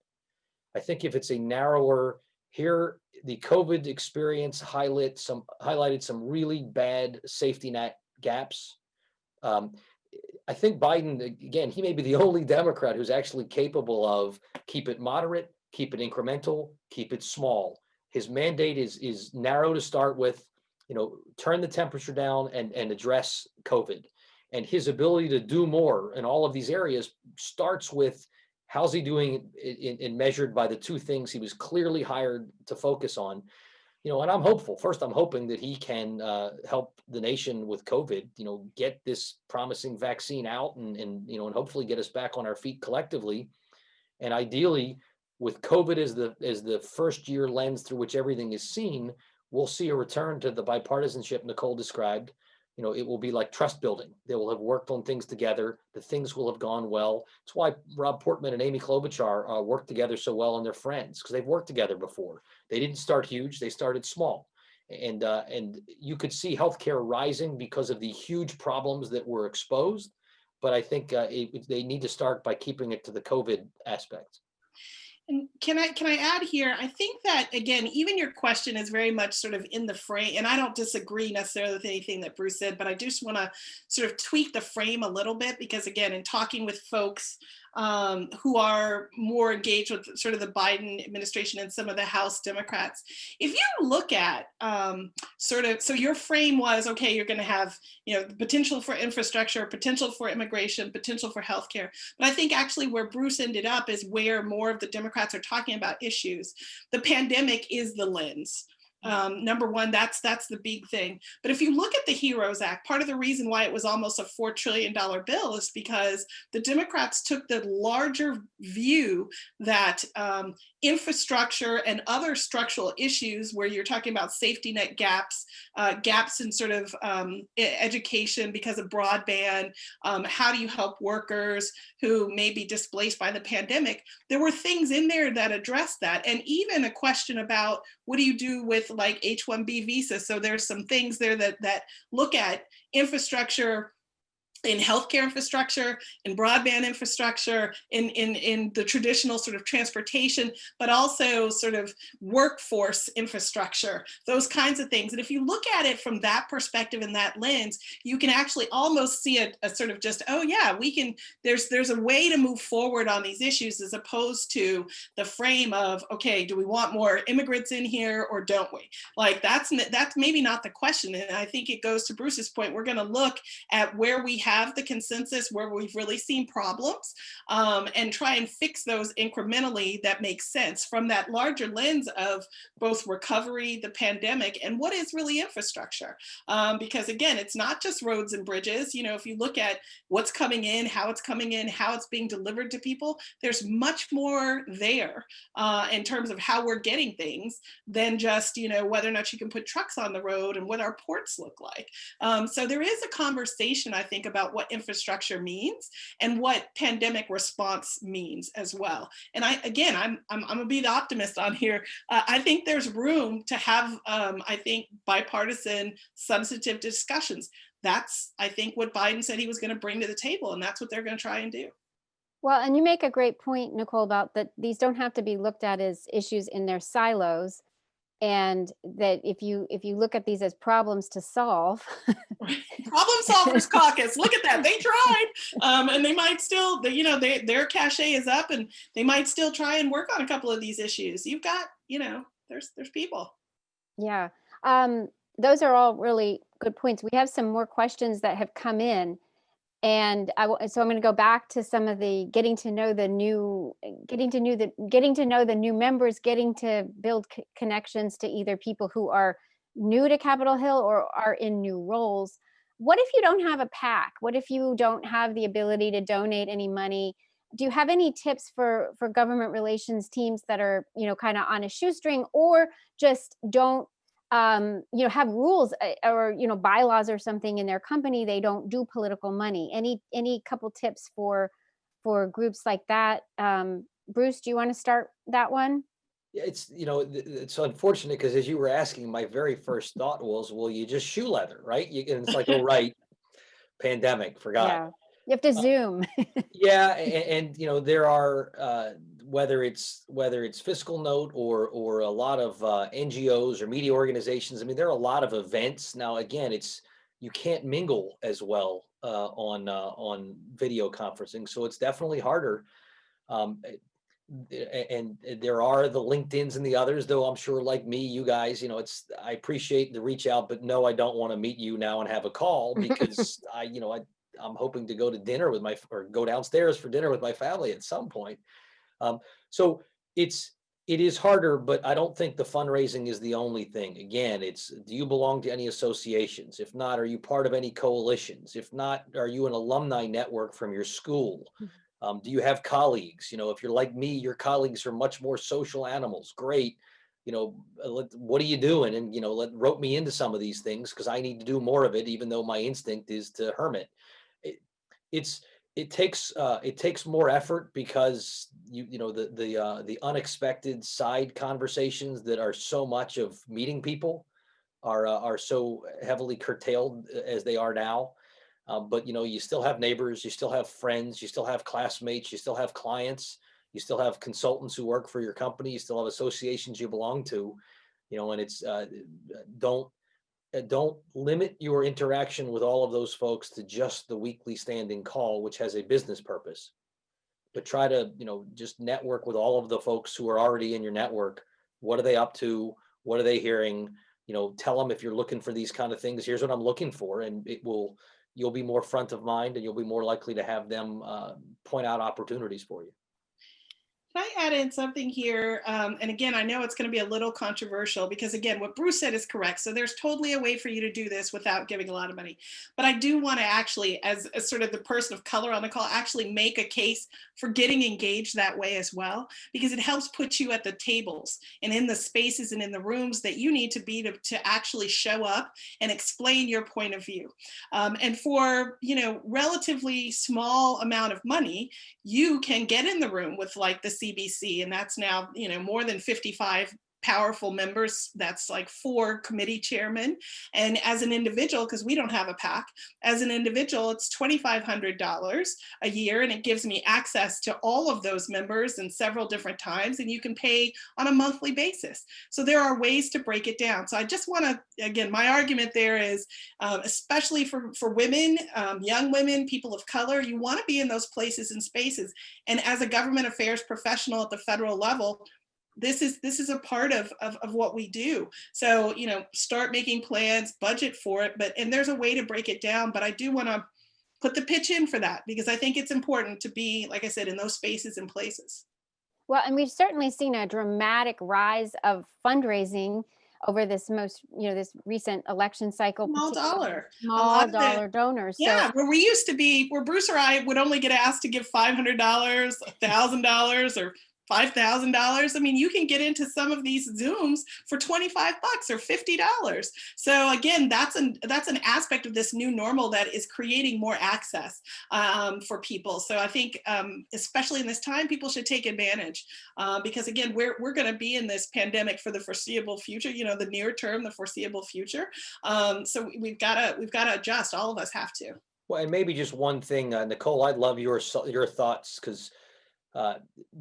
I think if it's a narrower, here, the COVID experience highlighted some really bad safety net gaps. I think Biden, again, he may be the only Democrat who's actually capable of keep it moderate, keep it incremental, keep it small. His mandate is narrow to start with, turn the temperature down and address COVID. And his ability to do more in all of these areas starts with how's he doing in measured by the two things he was clearly hired to focus on. And I'm hopeful. First, I'm hoping that he can help the nation with COVID, get this promising vaccine out and hopefully get us back on our feet collectively. And ideally, with COVID as the first year lens through which everything is seen, we'll see a return to the bipartisanship Nicole described. It will be like trust building. They will have worked on things together. The things will have gone well. It's why Rob Portman and Amy Klobuchar work together so well, and they're friends, because they've worked together before. They didn't start huge; they started small, and you could see healthcare rising because of the huge problems that were exposed. But I think they need to start by keeping it to the COVID aspect. And can I add here? I think that, again, even your question is very much sort of in the frame, and I don't disagree necessarily with anything that Bruce said, but I just want to sort of tweak the frame a little bit, because again, in talking with folks who are more engaged with sort of the Biden administration and some of the House Democrats, if you look at so your frame was, okay, you're going to have, the potential for infrastructure, potential for immigration, potential for healthcare. But I think actually where Bruce ended up is where more of the Democrats are talking about issues. The pandemic is the lens. Number one, that's the big thing. But if you look at the HEROES Act, part of the reason why it was almost a $4 trillion bill is because the Democrats took the larger view that infrastructure and other structural issues, where you're talking about safety net gaps, gaps in sort of education because of broadband, how do you help workers who may be displaced by the pandemic? There were things in there that addressed that. And even a question about what do you do with like H-1B visa? So there's some things there that look at infrastructure, in healthcare infrastructure, in broadband infrastructure, in the traditional sort of transportation, but also sort of workforce infrastructure, those kinds of things. And if you look at it from that perspective and that lens, you can actually almost see a sort of just, oh yeah, we can, there's a way to move forward on these issues, as opposed to the frame of, okay, do we want more immigrants in here or don't we? Like that's maybe not the question. And I think it goes to Bruce's point. We're going to look at where we have the consensus, where we've really seen problems, and try and fix those incrementally that make sense from that larger lens of both recovery, the pandemic, and what is really infrastructure. Because again, it's not just roads and bridges. If you look at what's coming in, how it's being delivered to people, there's much more there in terms of how we're getting things than just, whether or not you can put trucks on the road and what our ports look like. So there is a conversation, I think, about what infrastructure means and what pandemic response means as well. And I'm gonna be the optimist on here. I think there's room to have, I think, bipartisan, substantive discussions. That's, I think, what Biden said he was going to bring to the table, and that's what they're going to try and do. Well, and you make a great point, Nicole, about that these don't have to be looked at as issues in their silos, and that if you look at these as problems to solve. Problem Solvers Caucus, look at that, they tried, and they might still, their cachet is up, and they might still try and work on a couple of these issues. You've got, there's people. Yeah, those are all really good points. We have some more questions that have come in, and so I'm going to go back to some of the getting to know the new members, getting to build connections to either people who are new to Capitol Hill or are in new roles. What if you don't have a PAC? What if you don't have the ability to donate any money? Do you have any tips for government relations teams that are, kind of on a shoestring, or just don't have rules or, bylaws or something in their company? They don't do political money. Any couple tips for groups like that? Bruce, do you want to start that one? Yeah, it's unfortunate, because as you were asking, my very first thought was, well, you just shoe leather, right? And it's like, oh, right, pandemic, forgot. Yeah, you have to Zoom. Yeah, and there are whether it's FiscalNote or a lot of NGOs or media organizations. I mean, there are a lot of events now. Again, you can't mingle as well on video conferencing, so it's definitely harder. And there are the LinkedIns and the others, though I'm sure, like me, you guys, I appreciate the reach out, but no, I don't want to meet you now and have a call, because I'm hoping to go to dinner or go downstairs for dinner with my family at some point. So it is harder, but I don't think the fundraising is the only thing. Again, do you belong to any associations? If not, are you part of any coalitions? If not, are you an alumni network from your school? Do you have colleagues? If you're like me, your colleagues are much more social animals. Great. What are you doing? And, rope me into some of these things because I need to do more of it, even though my instinct is to hermit. It, it's, it takes more effort because the unexpected side conversations that are so much of meeting people are so heavily curtailed as they are now. But you still have neighbors, you still have friends, you still have classmates, you still have clients, you still have consultants who work for your company, you still have associations you belong to, and it's don't limit your interaction with all of those folks to just the weekly standing call, which has a business purpose. But try to, just network with all of the folks who are already in your network. What are they up to? What are they hearing? Tell them if you're looking for these kind of things, here's what I'm looking for, and you'll be more front of mind and you'll be more likely to have them point out opportunities for you. Can I add in something here? And again, I know it's going to be a little controversial because, again, what Bruce said is correct. So there's totally a way for you to do this without giving a lot of money. But I do want to actually, as sort of the person of color on the call, actually make a case for getting engaged that way as well, because it helps put you at the tables and in the spaces and in the rooms that you need to be to actually show up and explain your point of view. And for, relatively small amount of money, you can get in the room with like the CBC, and that's now, more than 55 powerful members. That's like 4 committee chairmen. And as an individual, because we don't have a PAC, as an individual, it's $2,500 a year, and it gives me access to all of those members in several different times, and you can pay on a monthly basis. So there are ways to break it down. So I just want to, again, my argument there is, especially for women, young women, people of color, you want to be in those places and spaces. And as a government affairs professional at the federal level, this is a part of what we do. So, start making plans, budget for it, and there's a way to break it down. But I do want to put the pitch in for that, because I think it's important to be, like I said, in those spaces and places. Well, and we've certainly seen a dramatic rise of fundraising over this this recent election cycle. Small dollar Donors. Yeah, where we used to be, where Bruce or I would only get asked to give $500, $1,000, or $5,000. I mean, you can get into some of these Zooms for $25 or $50. So again, that's an aspect of this new normal that is creating more access for people. So I think, especially in this time, people should take advantage because again, we're going to be in this pandemic for the foreseeable future. The near term, the foreseeable future. So we've got to adjust. All of us have to. Well, and maybe just one thing, Nicole, I'd love your thoughts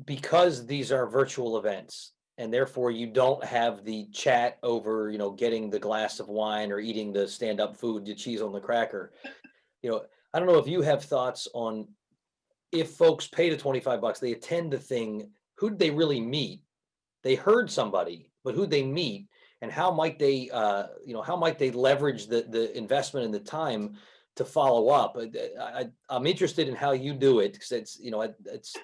because these are virtual events and therefore you don't have the chat over, getting the glass of wine or eating the stand-up food, the cheese on the cracker. I don't know if you have thoughts on if folks pay the $25, they attend the thing, who'd they really meet? They heard somebody, but who'd they meet? And how might they, leverage the investment and the time to follow up? I'm interested in how you do it because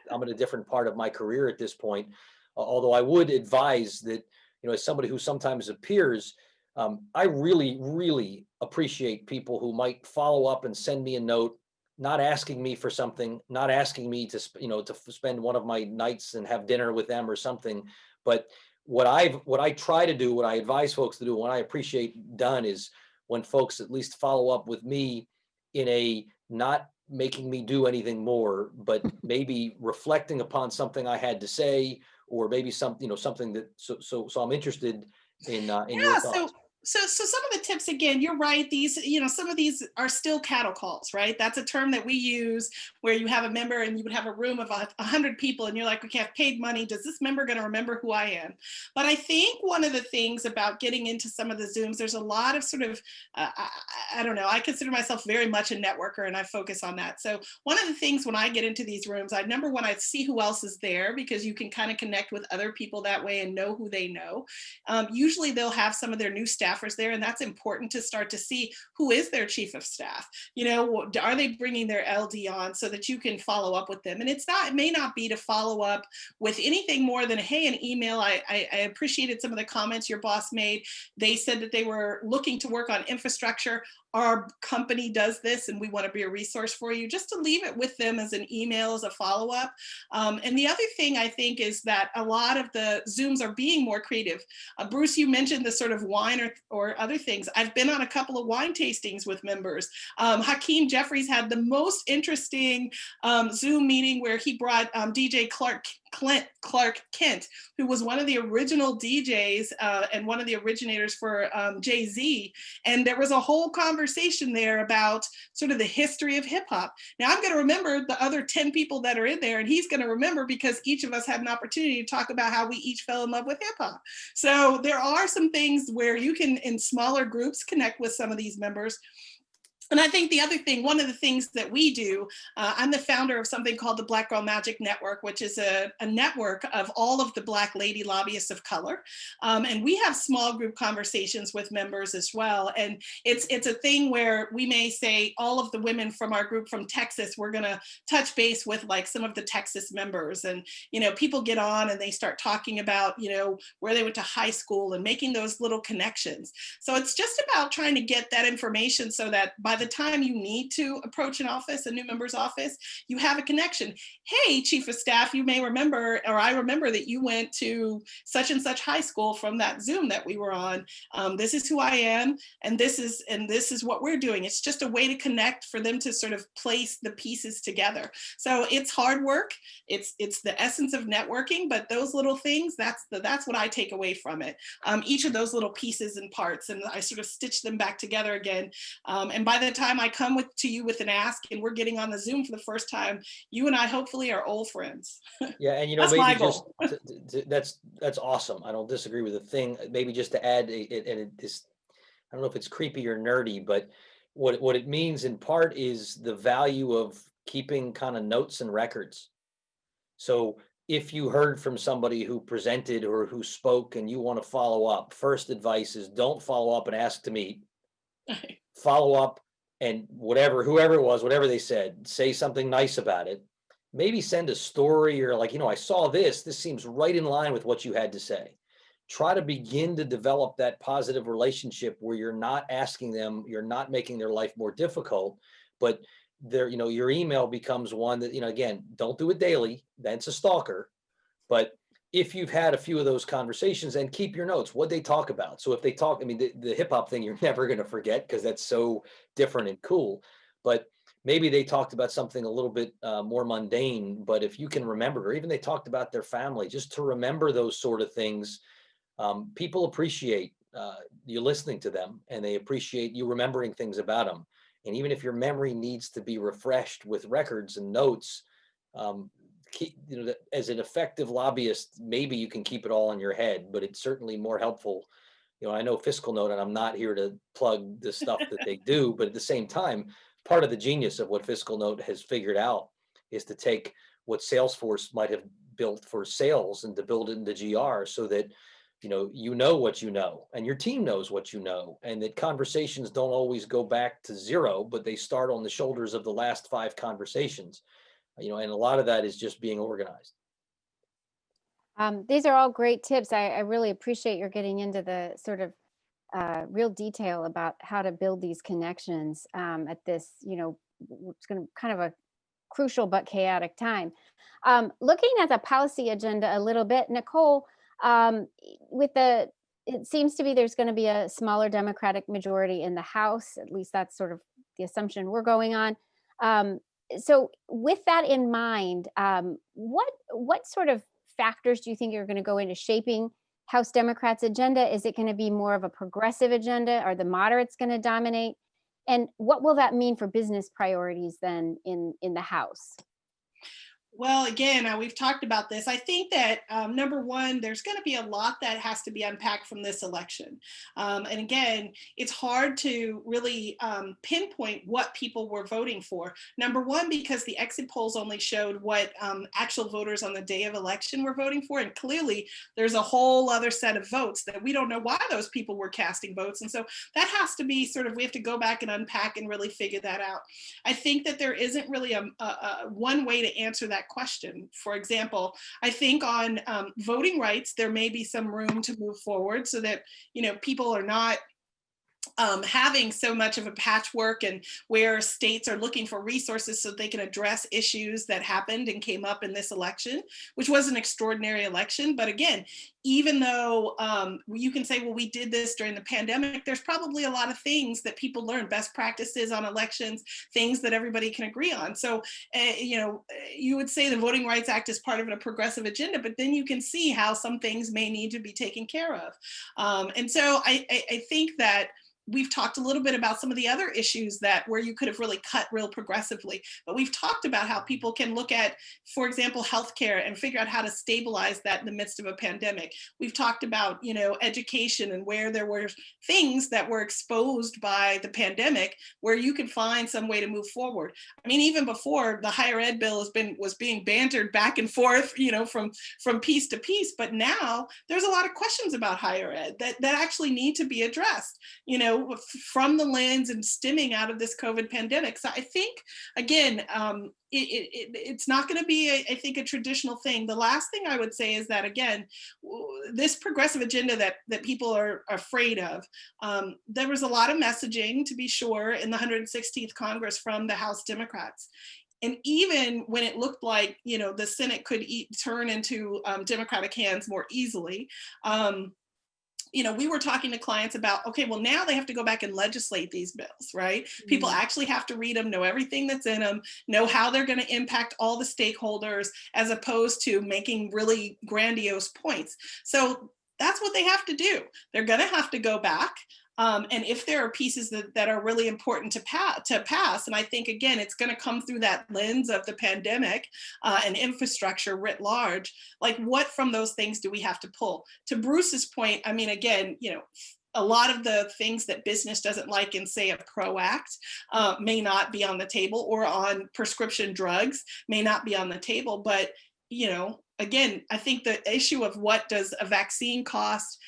I'm in a different part of my career at this point. Although I would advise that, as somebody who sometimes appears, I really, really appreciate people who might follow up and send me a note, not asking me for something, not asking me to spend one of my nights and have dinner with them or something. But what I try to do, what I advise folks to do, what I appreciate done is when folks at least follow up with me in a not making me do anything more, but maybe reflecting upon something I had to say, or maybe something that, so I'm interested in your thoughts. So some of the tips, again, you're right. These, some of these are still cattle calls, right? That's a term that we use where you have a member and you would have a room of 100 people and you're like, okay, I've paid money. Does this member going to remember who I am? But I think one of the things about getting into some of the Zooms, there's a lot of sort of, I don't know, I consider myself very much a networker and I focus on that. So one of the things when I get into these rooms, number one, I see who else is there because you can kind of connect with other people that way and know who they know. Usually they'll have some of their new staffers there, and that's important to start to see who is their chief of staff. Are they bringing their LD on so that you can follow up with them? And it may not be to follow up with anything more than, hey, an email. I appreciated some of the comments your boss made. They said that they were looking to work on infrastructure. our company does this and we want to be a resource for you, just to leave it with them as an email, as a follow-up. And the other thing I think is that a lot of the Zooms are being more creative. Bruce, you mentioned the sort of wine or other things. I've been on a couple of wine tastings with members. Hakeem Jeffries had the most interesting Zoom meeting where he brought DJ Clark Kent, who was one of the original DJs and one of the originators for Jay-Z. And there was a whole conversation there about sort of the history of hip hop. Now I'm going to remember the other 10 people that are in there, and he's going to remember because each of us had an opportunity to talk about how we each fell in love with hip hop. So there are some things where you can, in smaller groups, connect with some of these members. And I think the other thing, one of the things that we do, I'm the founder of something called the Black Girl Magic Network, which is a network of all of the Black lady lobbyists of color. And we have small group conversations with members as well. And it's a thing where we may say all of the women from our group from Texas, we're gonna touch base with like some of the Texas members. And, you know, people get on and they start talking about, you know, where they went to high school and making those little connections. So it's just about trying to get that information so that by the time you need to approach an office, a new member's office, you have a connection. Hey, Chief of Staff, you may remember, or I remember that you went to such and such high school from that Zoom that we were on. This is who I am, and this is what we're doing. It's just a way to connect for them to sort of place the pieces together. So it's hard work. It's the essence of networking, but those little things, that's what I take away from it. Each of those little pieces and parts, and I sort of stitch them back together again. And by the time I come to you with an ask and we're getting on the Zoom for the first time, you and I hopefully are old friends. Yeah, and you know, that's maybe my just goal. that's awesome. I don't disagree with the thing. Maybe just to add, and it's, I don't know if it's creepy or nerdy, but what it means in part is the value of keeping kind of notes and records. So if you heard from somebody who presented or who spoke and you want to follow up, first advice is don't follow up and ask to meet. Follow up and whoever it was, whatever they said, say something nice about it. Maybe send a story or like, you know, I saw this seems right in line with what you had to say. Try to begin to develop that positive relationship where you're not asking them, you're not making their life more difficult, but you know, your email becomes one that, you know, again, don't do it daily. That's a stalker. But if you've had a few of those conversations, and keep your notes, what they talk about. So if they talk, I mean, the hip hop thing, you're never going to forget because that's so different and cool. But maybe they talked about something a little bit more mundane, but if you can remember, or even they talked about their family, just to remember those sort of things, people appreciate you listening to them, and they appreciate you remembering things about them. And even if your memory needs to be refreshed with records and notes, you know, that as an effective lobbyist, maybe you can keep it all in your head, but it's certainly more helpful. You know, I know FiscalNote, and I'm not here to plug the stuff that they do, but at the same time, part of the genius of what FiscalNote has figured out is to take what Salesforce might have built for sales and to build it into GR so that, you know what you know, and your team knows what you know, and that conversations don't always go back to zero, but they start on the shoulders of the last 5 conversations. You know, and a lot of that is just being organized. These are all great tips. I really appreciate your getting into the sort of real detail about how to build these connections at this, you know, it's going to kind of a crucial but chaotic time. Looking at the policy agenda a little bit, Nicole, it seems to be there's going to be a smaller Democratic majority in the House. At least that's sort of the assumption we're going on. So with that in mind, what sort of factors do you think are going to go into shaping House Democrats' agenda? Is it going to be more of a progressive agenda? Are the moderates going to dominate? And what will that mean for business priorities then in the House? Well, again, we've talked about this. I think that number one, there's going to be a lot that has to be unpacked from this election. And again, it's hard to really pinpoint what people were voting for. Number one, because the exit polls only showed what actual voters on the day of election were voting for. And clearly, there's a whole other set of votes that we don't know why those people were casting votes. And so that has to be sort of, we have to go back and unpack and really figure that out. I think that there isn't really a one way to answer that question. For example, I think on voting rights, there may be some room to move forward so that, you know, people are not having so much of a patchwork, and where states are looking for resources so they can address issues that happened and came up in this election, which was an extraordinary election. But again, even though you can say, well, we did this during the pandemic, there's probably a lot of things that people learn, best practices on elections, things that everybody can agree on. So, you would say the Voting Rights Act is part of a progressive agenda, but then you can see how some things may need to be taken care of. And so I think that we've talked a little bit about some of the other issues that where you could have really cut real progressively, but we've talked about how people can look at, for example, healthcare and figure out how to stabilize that in the midst of a pandemic. We've talked about, education, and where there were things that were exposed by the pandemic where you could find some way to move forward. I mean, even before, the higher ed bill was being bantered back and forth, from piece to piece, but now there's a lot of questions about higher ed that actually need to be addressed, from the lens and stemming out of this COVID pandemic. So I think, again, it's not going to be, I think, a traditional thing. The last thing I would say is that, again, this progressive agenda that people are afraid of, there was a lot of messaging, to be sure, in the 116th Congress from the House Democrats. And even when it looked like, the Senate could turn into Democratic hands more easily, we were talking to clients about, okay, well, now they have to go back and legislate these bills, right? Mm-hmm. People actually have to read them, know everything that's in them, know how they're going to impact all the stakeholders, as opposed to making really grandiose points. So that's what they have to do. They're going to have to go back. And if there are pieces that are really important to pass, and I think, again, it's going to come through that lens of the pandemic and infrastructure writ large, like what from those things do we have to pull? To Bruce's point, I mean, again, a lot of the things that business doesn't like in, say, a PRO Act may not be on the table, or on prescription drugs may not be on the table. But, again, I think the issue of what does a vaccine cost,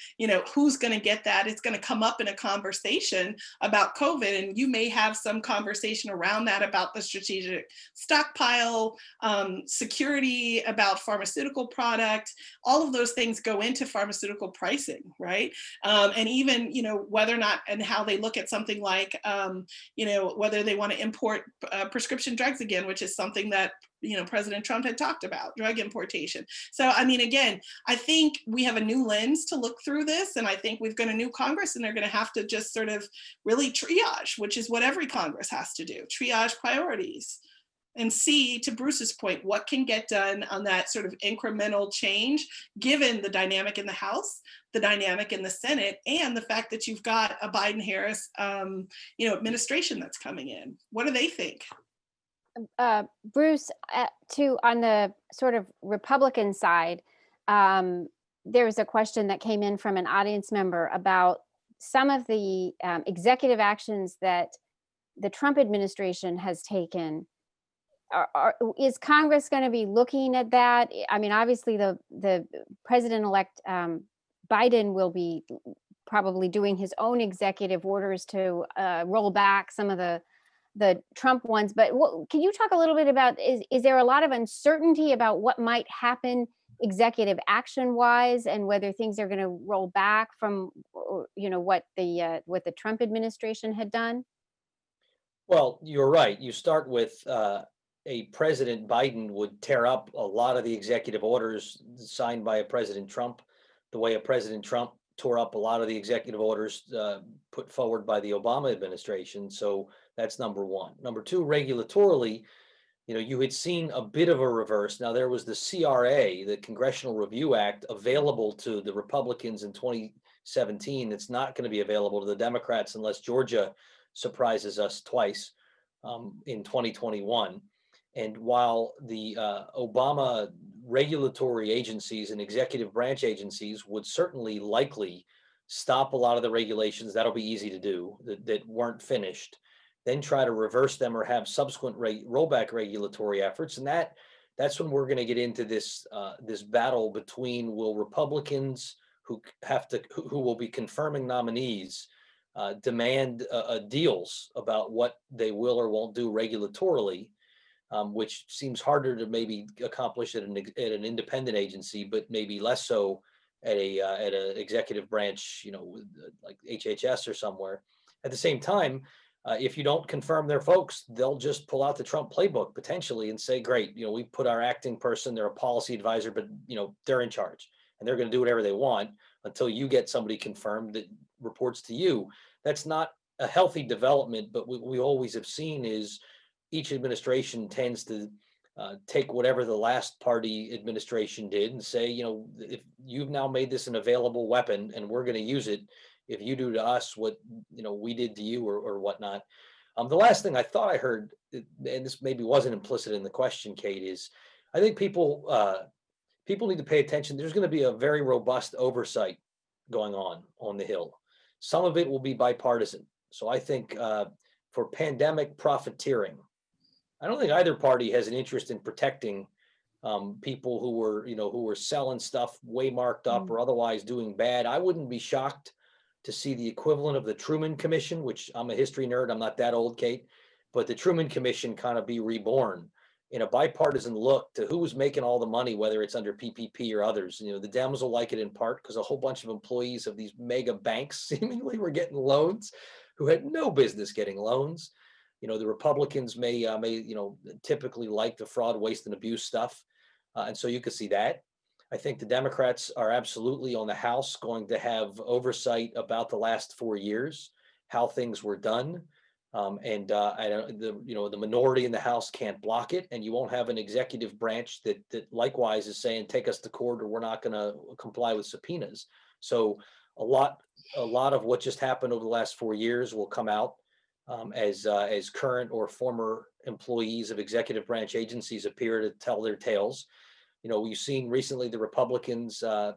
who's going to get that, it's going to come up in a conversation about COVID. And you may have some conversation around that about the strategic stockpile, security, about pharmaceutical product. All of those things go into pharmaceutical pricing, right? And even, whether or not, and how they look at something like, whether they want to import prescription drugs again, which is something that President Trump had talked about, drug importation. So, I mean, again, I think we have a new lens to look through this, and I think we've got a new Congress, and they're going to have to just sort of really triage, which is what every Congress has to do, triage priorities, and see, to Bruce's point, what can get done on that sort of incremental change, given the dynamic in the House, the dynamic in the Senate, and the fact that you've got a Biden-Harris, administration that's coming in. What do they think? Bruce, on the sort of Republican side, there was a question that came in from an audience member about some of the executive actions that the Trump administration has taken. Is Congress going to be looking at that? I mean, obviously, the president-elect Biden will be probably doing his own executive orders to roll back some of the Trump ones, but can you talk a little bit about, is there a lot of uncertainty about what might happen executive action wise, and whether things are going to roll back from, what the Trump administration had done? Well, you're right. You start with a President Biden would tear up a lot of the executive orders signed by a President Trump, the way a President Trump tore up a lot of the executive orders put forward by the Obama administration. So that's number one. Number two, regulatorily, you had seen a bit of a reverse. Now, there was the CRA, the Congressional Review Act, available to the Republicans in 2017. It's not going to be available to the Democrats unless Georgia surprises us twice in 2021. And while the Obama regulatory agencies and executive branch agencies would certainly likely stop a lot of the regulations, that'll be easy to do, that weren't finished, then try to reverse them or have subsequent rollback regulatory efforts. And that's when we're going to get into this battle between, will Republicans who will be confirming nominees demand deals about what they will or won't do regulatorily, which seems harder to maybe accomplish at an independent agency, but maybe less so at an executive branch, like HHS or somewhere. At the same time, if you don't confirm their folks, they'll just pull out the Trump playbook potentially and say, great, we put our acting person, they're a policy advisor, but they're in charge and they're going to do whatever they want until you get somebody confirmed that reports to you. That's not a healthy development, but what we always have seen is each administration tends to take whatever the last party administration did and say, if you've now made this an available weapon and we're going to use it, if you do to us what we did to you or whatnot. The last thing I thought I heard, and this maybe wasn't implicit in the question, Kate, is I think people need to pay attention. There's going to be a very robust oversight going on the Hill. Some of it will be bipartisan. So I think for pandemic profiteering, I don't think either party has an interest in protecting people who were selling stuff way marked up or otherwise doing bad. I wouldn't be shocked to see the equivalent of the Truman Commission, which I'm a history nerd. I'm not that old, Kate, but the Truman Commission kind of be reborn in a bipartisan look to who was making all the money, whether it's under PPP or others. The Dems will like it in part because a whole bunch of employees of these mega banks seemingly were getting loans who had no business getting loans. The Republicans may typically like the fraud, waste, and abuse stuff. And so you could see that. I think the Democrats are absolutely on the House going to have oversight about the last 4 years, how things were done. The minority in the House can't block it, and you won't have an executive branch that likewise is saying, take us to court or we're not going to comply with subpoenas. So a lot of what just happened over the last 4 years will come out as current or former employees of executive branch agencies appear to tell their tales. We've seen recently the Republicans, I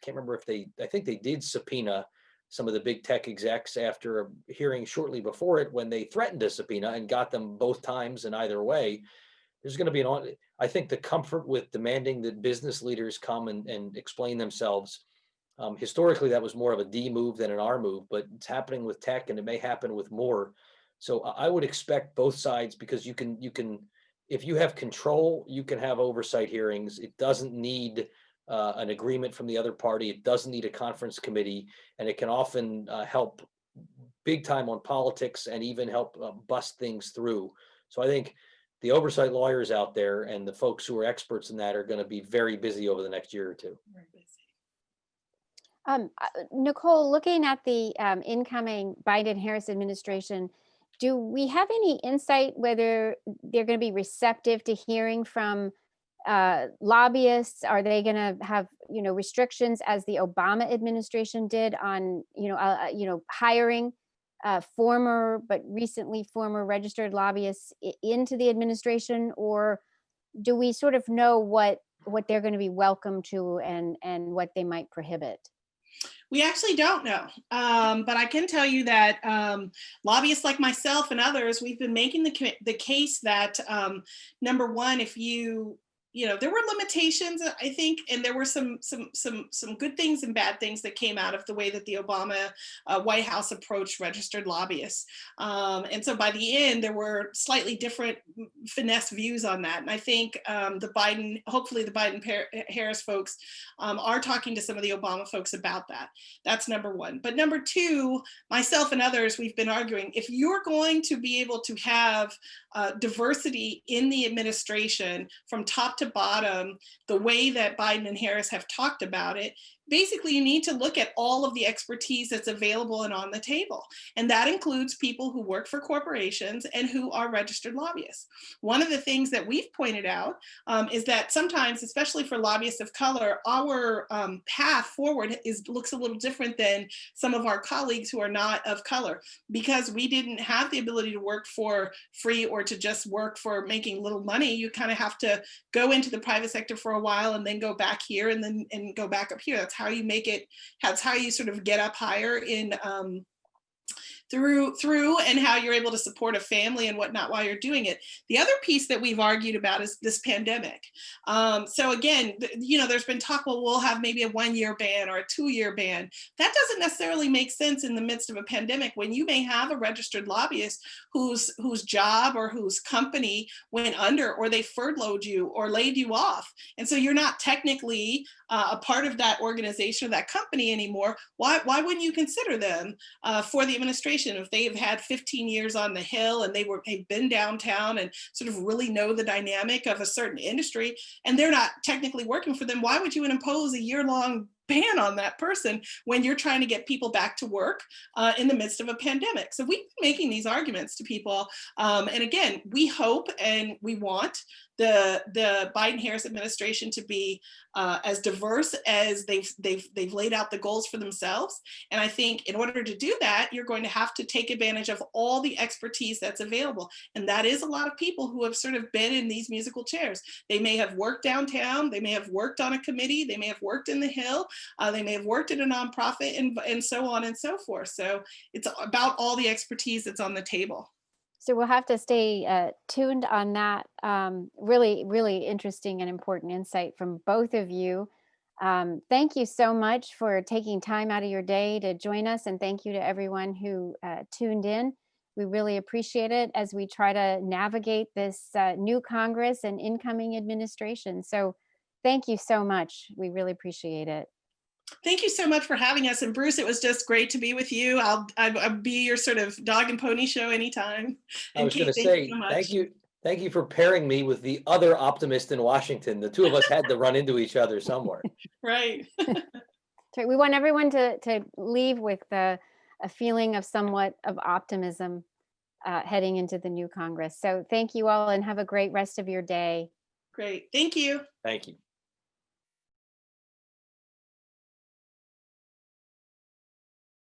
can't remember I think they did subpoena some of the big tech execs after a hearing shortly before it when they threatened to subpoena and got them both times. And either way, there's going to be I think the comfort with demanding that business leaders come and explain themselves. Historically, that was more of a D move than an R move, but it's happening with tech and it may happen with more. So I would expect both sides, because you can, if you have control, you can have oversight hearings. It doesn't need an agreement from the other party. It doesn't need a conference committee, and it can often help big time on politics and even help bust things through. So I think the oversight lawyers out there and the folks who are experts in that are going to be very busy over the next year or two. Very busy. Nicole, looking at the incoming Biden-Harris administration, do we have any insight whether they're going to be receptive to hearing from lobbyists? Are they going to have, restrictions as the Obama administration did on, hiring former but recently former registered lobbyists into the administration? Or do we sort of know what they're going to be welcome to and what they might prohibit? We actually don't know, but I can tell you that lobbyists like myself and others, we've been making the case that, number one, if there were limitations, I think, and there were some good things and bad things that came out of the way that the Obama White House approached registered lobbyists. And so by the end, there were slightly different finesse views on that. And I think hopefully the Biden-Harris folks are talking to some of the Obama folks about that. That's number one. But number two, myself and others, we've been arguing, if you're going to be able to have diversity in the administration from top to bottom, the way that Biden and Harris have talked about it, basically you need to look at all of the expertise that's available and on the table. And that includes people who work for corporations and who are registered lobbyists. One of the things that we've pointed out is that sometimes, especially for lobbyists of color, our path forward looks a little different than some of our colleagues who are not of color, because we didn't have the ability to work for free or to just work for making little money. You kind of have to go into the private sector for a while and then go back here and go back up here. That's how you make it. That's how you sort of get up higher in through and how you're able to support a family and whatnot while you're doing it. The other piece that we've argued about is this pandemic. So again, there's been talk, well, we'll have maybe a 1-year ban or a 2-year ban. That doesn't necessarily make sense in the midst of a pandemic when you may have a registered lobbyist whose job or whose company went under, or they furloughed you or laid you off. And so you're not technically a part of that organization or that company anymore. Why wouldn't you consider them for the administration? administration, if they've had 15 years on the Hill and they've been downtown and sort of really know the dynamic of a certain industry, and they're not technically working for them, why would you impose a year-long ban on that person when you're trying to get people back to work in the midst of a pandemic? So we've been making these arguments to people. And again, we hope and we want the Biden-Harris administration to be as diverse as they've laid out the goals for themselves. And I think in order to do that, you're going to have to take advantage of all the expertise that's available. And that is a lot of people who have sort of been in these musical chairs. They may have worked downtown, they may have worked on a committee, they may have worked in the Hill, they may have worked at a nonprofit, and so on and so forth. So it's about all the expertise that's on the table. So we'll have to stay tuned on that. Really, really interesting and important insight from both of you. Thank you so much for taking time out of your day to join us. And thank you to everyone who tuned in. We really appreciate it as we try to navigate this new Congress and incoming administration. So thank you so much. We really appreciate it. Thank you so much for having us. And Bruce, it was just great to be with you. I'll be your sort of dog and pony show anytime. I was going to say, thank you for pairing me with the other optimist in Washington. The two of us had to run into each other somewhere. Right. We want everyone to leave with a feeling of somewhat of optimism heading into the new Congress. So thank you all and have a great rest of your day. Great. Thank you. Thank you.